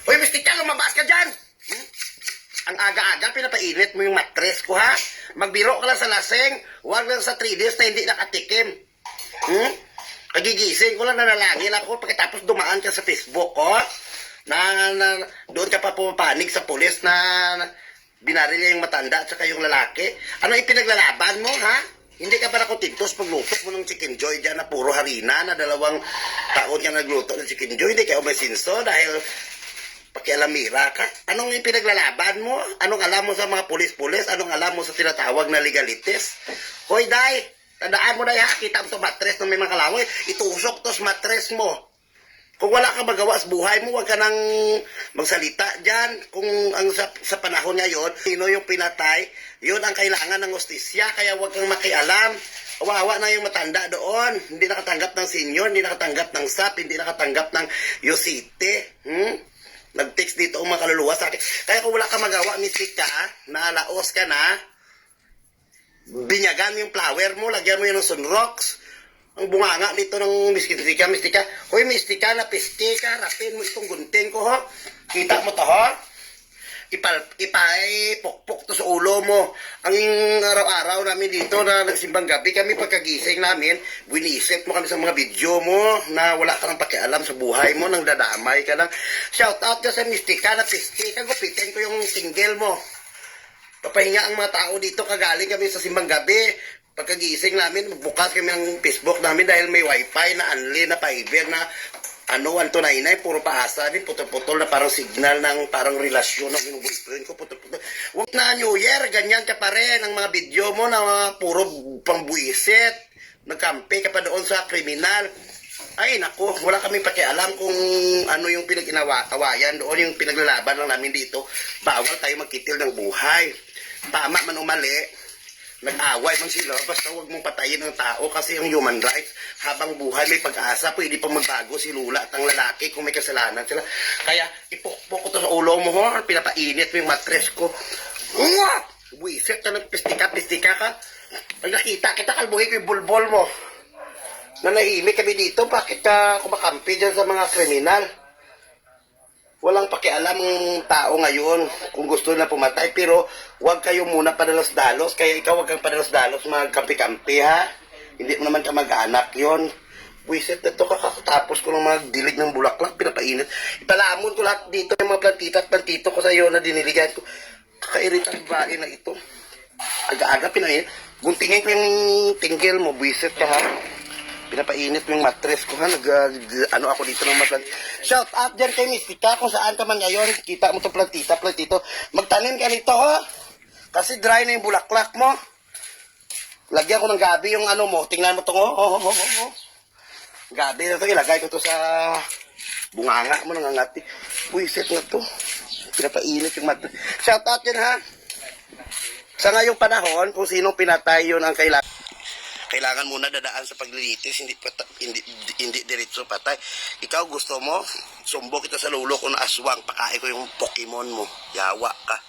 Hoy, Mistika, lumabas ka dyan! Ang aga-aga, pinapainit mo yung matres ko, ha? Magbiro ka lang sa laseng, huwag lang sa 3 days na hindi nakatikim. Kagigising ko lang, nanalangin ako pagkatapos dumaan ka sa Facebook ko. Doon ka pa pumapanig sa pulis na binaril niya yung matanda at saka yung lalaki. Ano ipinaglalaban mo, ha? Hindi ka ba nakutintos pagluto mo ng chicken joy dyan na puro harina na 2 taon ka nagluto ng chicken joy? Hindi ka umasinso dahil pakialamira ka? Anong ipinaglalaban mo? Anong alam mo sa mga pulis-pulis? Anong alam mo sa tinatawag na legalities? Hoy, Day! Tandaan mo, Day, ha? Kita mo ito matres na may mga kalaway. Itusok to sa matres mo. Kung wala ka magawa sa buhay mo, huwag ka nang magsalita dyan. Kung ang sa panahon ngayon, sino yung pinatay, yun ang kailangan ng hustisya. Kaya huwag kang makialam. Wawa na yung matanda doon. Hindi nakatanggap ng senior, hindi nakatanggap ng SAP, hindi nakatanggap ng Yosite. Nag-text dito ang mga kaluluwa sa akin. Kaya kung wala ka magawa, Mistika, naalaos ka na, binyagan mo yung flower mo, lagyan mo yun ng sunrocks. Ang bunganga dito ng Mistika. Hoy, Mistika, napistika, rapin mo itong gunting ko, ho. Kita mo to, ho? Ipapukpok to sa ulo mo. Ang araw-araw namin dito na nagsimbang gabi, kami pagkagising namin, winisit mo kami sa mga video mo na wala ka nang pakialam sa buhay mo, nang dadamay ka lang. Shout out ka sa Mistika, napistika, gupitin ko yung single mo. Papahinga ang mga tao dito, kagaling kami sa simbang gabi. Pagkagising namin, bukas kami ang Facebook namin dahil may wifi na unli na fiber na 1299, puro paasa din, putol-putol na parang signal ng parang relasyon ng yung boyfriend ko, putol-putol. Huwag na New Year, ganyan ka pa rin ang mga video mo na puro pangbuisit. Nagkampi ka pa doon sa kriminal. Ay, naku, wala kaming pakialam kung ano yung pinag-inawayan doon, yung pinaglalaban lang namin dito. Bawal tayo magkitil ng buhay. Tama man o mali, nag-away man sila, basta huwag mong patayin ng tao kasi ang human rights, habang buhay may pag-asa, pwede pa magbago si Lula at ang lalaki kung may kasalanan sila. Kaya ipukpok ko to sa ulo mo, ho, pinapainit mo yung matres ko. Buisit ka ng pistika ka. Pag nakita kita, kalbuhin ko yung bulbol mo. Nanahimik kami dito, bakit ka kumakampi dyan sa mga kriminal? Walang pakialam ang tao ngayon kung gusto na pumatay, pero huwag kayo muna padalos-dalos. Kaya ikaw huwag kang padalos-dalos magkampi-kampi, ha? Hindi mo naman ka mag-anak yon. Wisit na ito, kakatapos ko ng mga dilig ng bulaklak, pinapainit. Ipalamon ko lahat dito, yung mga plantita at plantito ko sa iyo na diniligan ko. Kakairitang bae na ito. Aga-aga pinainit. Guntingin ko yung tinggil mo, wisit ka, ha? Pinapainit mo yung matres ko, ha? Ano ako dito ng mga shout out dyan kay Mistika, kung saan ka man ngayon. Kita mo to plantito. Magtanim ka nito, ha? Kasi dry na yung bulaklak mo. Lagyan ko ng gabi yung ano mo. Tingnan mo to, oh. Gabi na to, ilagay ko to sa bunganga mo, nangangati. Puisit na to. Pinapainit yung matres. Shout out dyan, ha? Sa ngayong panahon, kung sinong pinatay yun ang kailangan muna dadaan sa paglilitis, hindi diretso patay. Ikaw gusto mo, sumbok kita sa lulo ko na aswang, pakain ko yung Pokemon mo. Yawa ka.